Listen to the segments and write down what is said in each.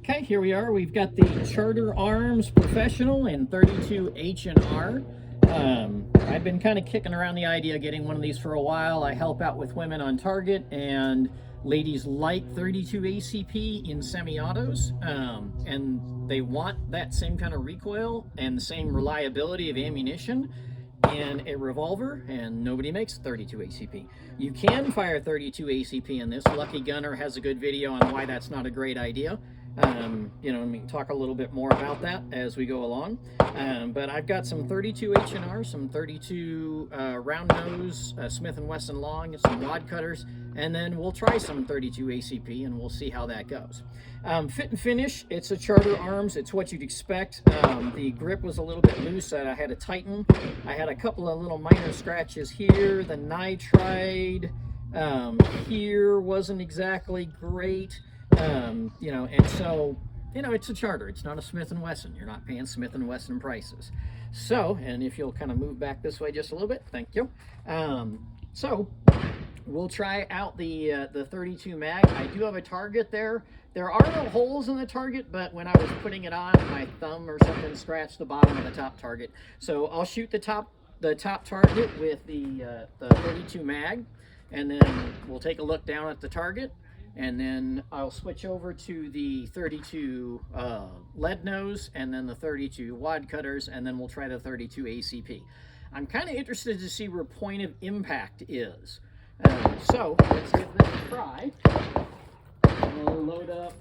Okay, here we are. We've got the Charter Arms Professional in 32 H&R. I've been kind of kicking around the idea of getting one of these for a while. I help out with women on Target, and ladies like 32 ACP in semi-autos, and they want that same kind of recoil and the same reliability of ammunition and a revolver, and nobody makes 32 ACP. You can fire 32 ACP in this. Lucky Gunner has a good video on why that's not a great idea. We can talk a little bit more about that as we go along. But I've got some 32 H&R, some 32 round nose Smith & Wesson Long, some wad cutters, and then we'll try some 32 ACP and we'll see how that goes. Fit and finish, it's a Charter Arms. It's what you'd expect. The grip was a little bit loose. I had to tighten. I had a couple of little minor scratches here. The nitride here wasn't exactly great. And so, it's a Charter. It's not a Smith & Wesson. You're not paying Smith & Wesson prices. So, and if you'll kind of move back this way just a little bit, thank you. So, we'll try out the 32 mag. I do have a target there. There are no holes in the target, but when I was putting it on, my thumb or something scratched the bottom of the top target. So I'll shoot the top target with the 32 mag, and then we'll take a look down at the target. And then I'll switch over to the 32 lead nose, and then the 32 wad cutters, and then we'll try the 32 ACP. I'm kind of interested to see where point of impact is. So let's give this a try. We'll load up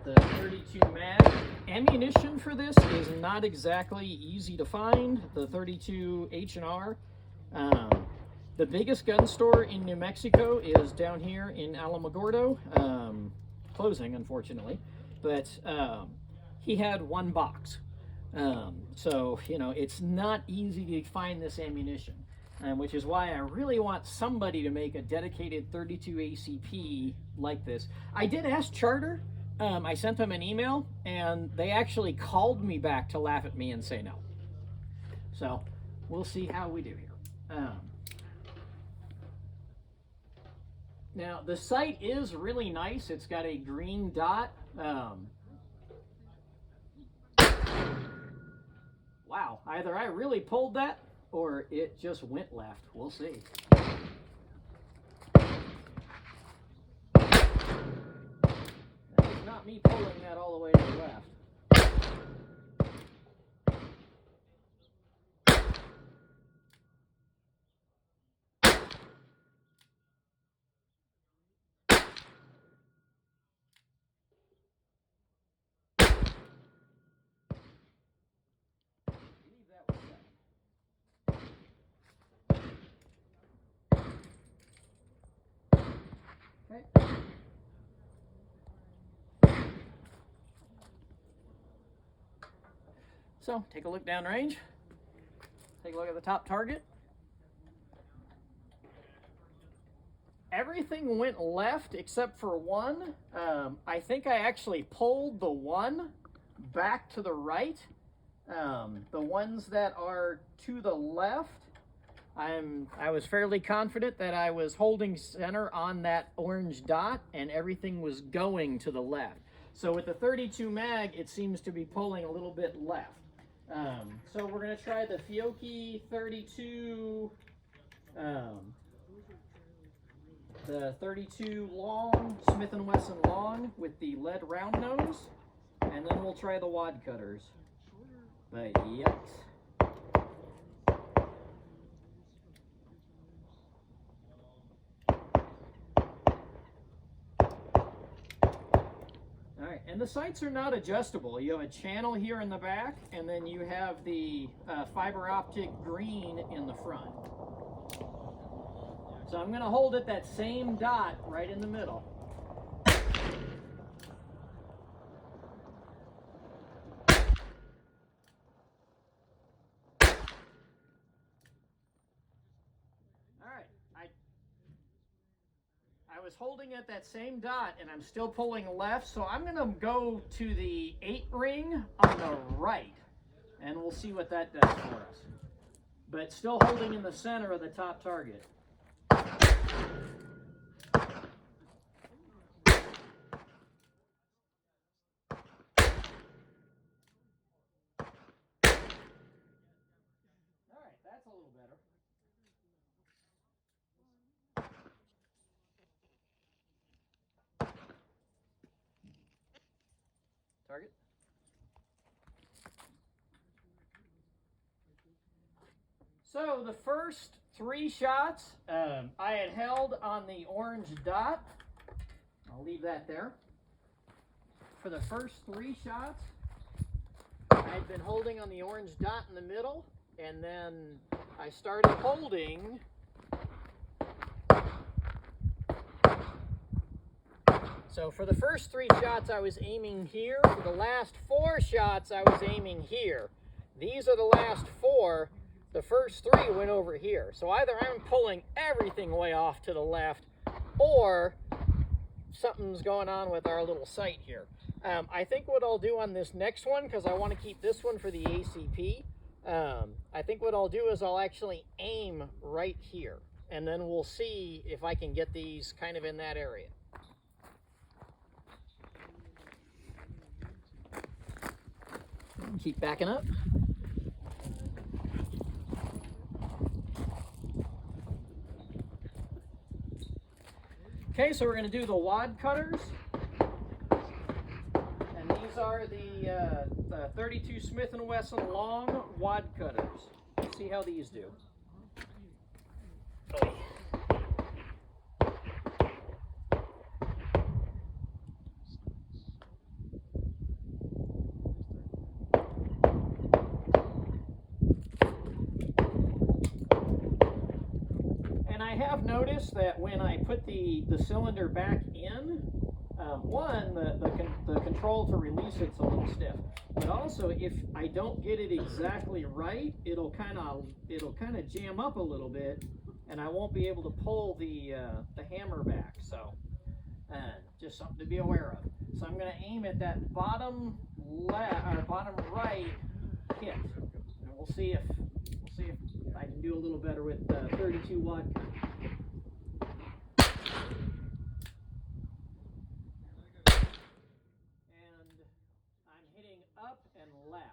the 32 mag. Ammunition for this is not exactly easy to find. The 32 H&R. The biggest gun store in New Mexico is down here in Alamogordo, closing unfortunately, but he had one box. So, it's not easy to find this ammunition, which is why I really want somebody to make a dedicated 32 ACP like this. I did ask Charter. I sent them an email, and they actually called me back to laugh at me and say no. So, we'll see how we do here. Now, the sight is really nice. It's got a green dot. Wow, either I really pulled that or it just went left. We'll see. That is not me pulling that all the way to the left. Okay. So, take a look downrange. Take a look at the top target. Everything went left except for one. I think I actually pulled the one back to the right. The ones that are to the left, I was fairly confident that I was holding center on that orange dot and everything was going to the left. So with the 32 mag, it seems to be pulling a little bit left. So we're going to try the Fiocchi 32, the 32 Long, Smith & Wesson Long with the lead round nose, and then we'll try the wad cutters. But yikes. Alright, and the sights are not adjustable. You have a channel here in the back, and then you have the fiber optic green in the front. So I'm going to hold it that same dot right in the middle. I was holding at that same dot and I'm still pulling left, so I'm going to go to the 8 ring on the right and we'll see what that does for us. But still holding in the center of the top target. target. So the first 3 shots I had held on the orange dot. I'll leave that there. For the first 3 shots, I'd been holding on the orange dot in the middle, and then I started holding so for the first 3 shots I was aiming here. For the last 4 shots I was aiming here. These are the last 4. The first 3 went over here. So either I'm pulling everything way off to the left, or something's going on with our little sight here. I think what I'll do on this next one, because I want to keep this one for the ACP, I think what I'll do is I'll actually aim right here, and then we'll see if I can get these kind of in that area. Keep backing up. Okay, so we're going to do the wad cutters. And these are the 32 Smith & Wesson Long wad cutters. Let's see how these do. Oh. And I have noticed that when I put the cylinder back in, one, the control to release it's a little stiff, but also if I don't get it exactly right, it'll kind of jam up a little bit, and I won't be able to pull the hammer back. So just something to be aware of. So I'm going to aim at that bottom left or bottom right hit, and we'll see if I can do a little better with 32 wad cut. Up and left.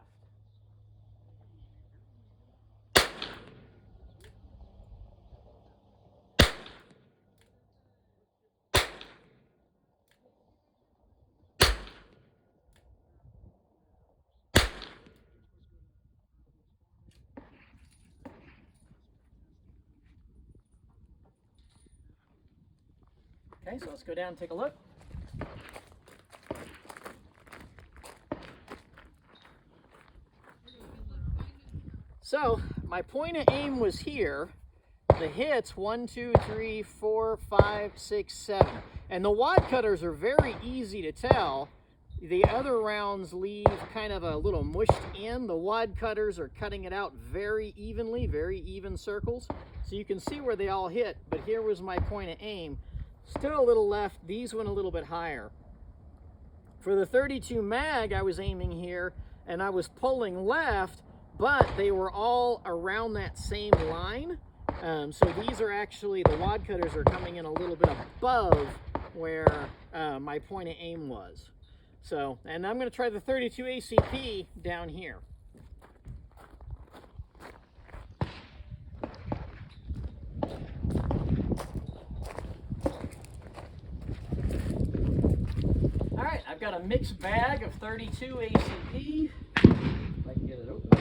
Okay, so let's go down and take a look. So my point of aim was here. The hits 1, 2, 3, 4, 5, 6, 7, and the wad cutters are very easy to tell. The other rounds leave kind of a little mushed in. The wad cutters are cutting it out very evenly, very even circles, so you can see where they all hit. But here was my point of aim. Still a little left. These went a little bit higher. For the 32 mag, I was aiming here, and I was pulling left, but they were all around that same line. So these are actually, the wad cutters are coming in a little bit above where my point of aim was. So, and I'm going to try the 32 ACP down here. All right, I've got a mixed bag of 32 ACP. If I can get it open.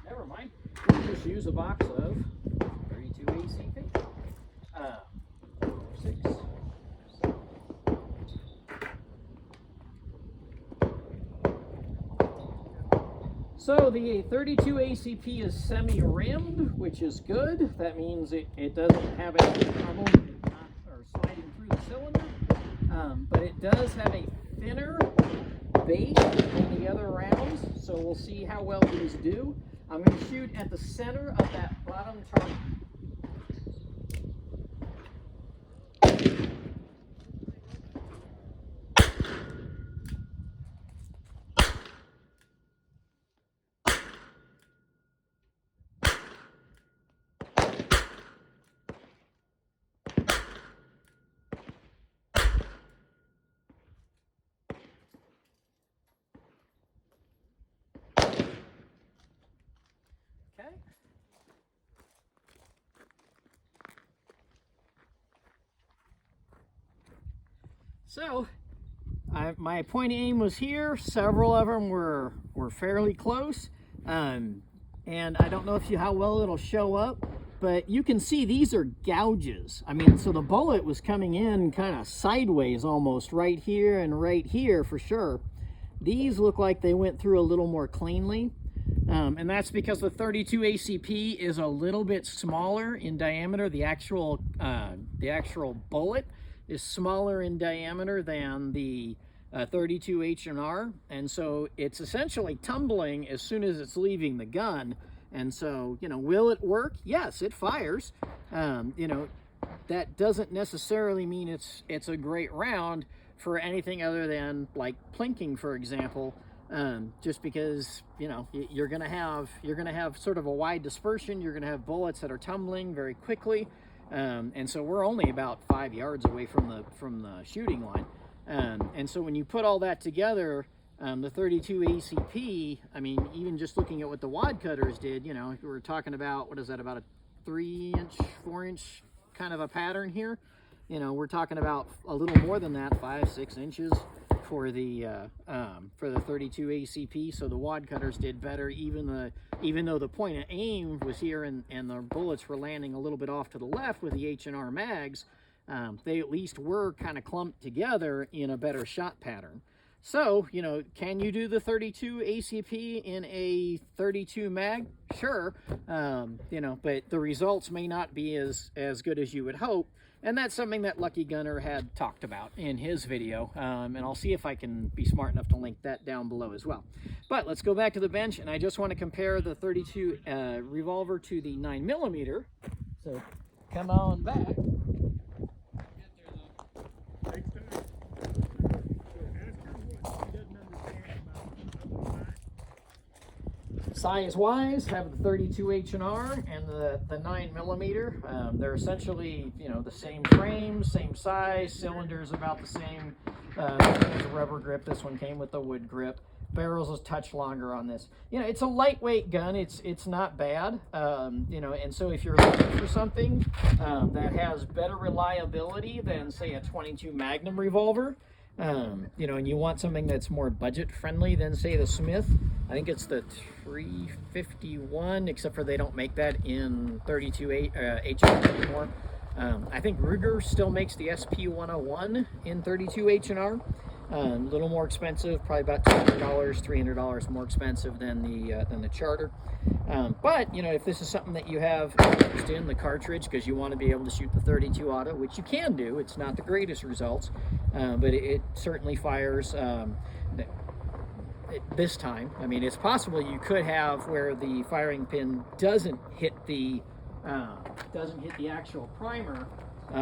Never mind. We'll just use a box of 32 ACP. 6. So the 32 ACP is semi-rimmed, which is good. That means it doesn't have any trouble or sliding through the cylinder. But it does have a thinner base than the other rounds, so we'll see how well these do. I'm going to shoot at the center of that bottom target. Okay. So my point aim was here. Several of them were fairly close. And I don't know how well it'll show up, but you can see these are gouges. I mean, so the bullet was coming in kind of sideways almost, right here and right here for sure. These look like they went through a little more cleanly. And that's because the 32 ACP is a little bit smaller in diameter. The actual bullet is smaller in diameter than the 32 H&R, and so it's essentially tumbling as soon as it's leaving the gun. And so, you know, will it work? Yes, it fires. You know, that doesn't necessarily mean it's a great round for anything other than like plinking, for example. Just because, you know, you're gonna have sort of a wide dispersion. You're gonna have bullets that are tumbling very quickly, and so we're only about 5 yards away from the shooting line. And so when you put all that together, the 32 ACP, I mean, even just looking at what the wad cutters did, you know, we're talking about, what is that, about a 3-inch, 4-inch kind of a pattern here. You know, we're talking about a little more than that, 5-6 inches for the 32 ACP. So the wad cutters did better, even though the point of aim was here and the bullets were landing a little bit off to the left with the H&R mags. They at least were kind of clumped together in a better shot pattern. So, you know, can you do the 32 ACP in a 32 mag? Sure. You know, but the results may not be as good as you would hope. And that's something that Lucky Gunner had talked about in his video. And I'll see if I can be smart enough to link that down below as well. But let's go back to the bench, and I just want to compare the 32 revolver to the 9mm. So come on back. Size-wise, have the 32 H&R and the 9mm. They're essentially, you know, the same frame, same size, cylinders about the same. There's a rubber grip. This one came with the wood grip. Barrel's a touch longer on this. You know, it's a lightweight gun. It's not bad. You know, and so if you're looking for something that has better reliability than, say, a 22 Magnum revolver, you know, and you want something that's more budget friendly than, say, the Smith, I think it's the 351, except for they don't make that in 32 H&R anymore. I think Ruger still makes the SP101 in 32 H&R. A little more expensive, probably about $200, $300 more expensive than the Charter. But, you know, if this is something that you have interest in, the cartridge, because you want to be able to shoot the 32 auto, which you can do, it's not the greatest results, but it certainly fires this time. I mean, it's possible you could have where the firing pin doesn't hit the actual primer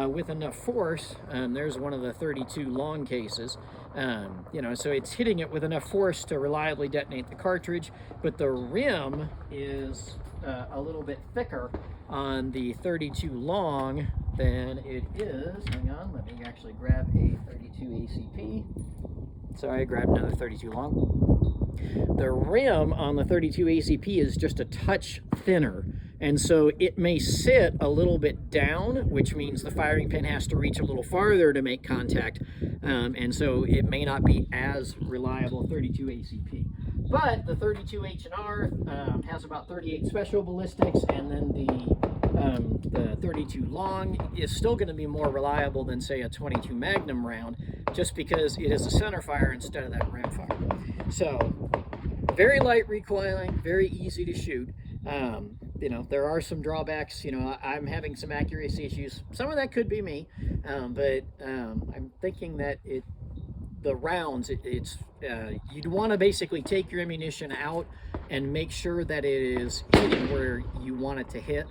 with enough force. There's one of the 32 long cases. You know, so it's hitting it with enough force to reliably detonate the cartridge, but the rim is a little bit thicker on the 32 long than it is. Hang on, let me actually grab a 32 ACP. Sorry, I grabbed another 32 long. The rim on the 32 ACP is just a touch thinner, and so it may sit a little bit down, which means the firing pin has to reach a little farther to make contact, and so it may not be as reliable 32 ACP. But the 32 H&R has about 38 special ballistics, and then the 32 long is still going to be more reliable than, say, a 22 Magnum round, just because it is a center fire instead of that rim fire. So very light recoiling, very easy to shoot. You know, there are some drawbacks. You know, I'm having some accuracy issues. Some of that could be me, but I'm thinking that the rounds, you'd want to basically take your ammunition out and make sure that it is hitting where you want it to hit,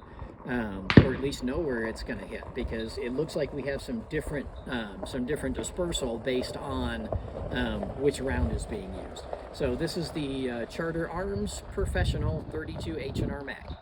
or at least know where it's going to hit, because it looks like we have some different dispersal based on which round is being used. So this is the Charter Arms Professional 32 H&R Mag.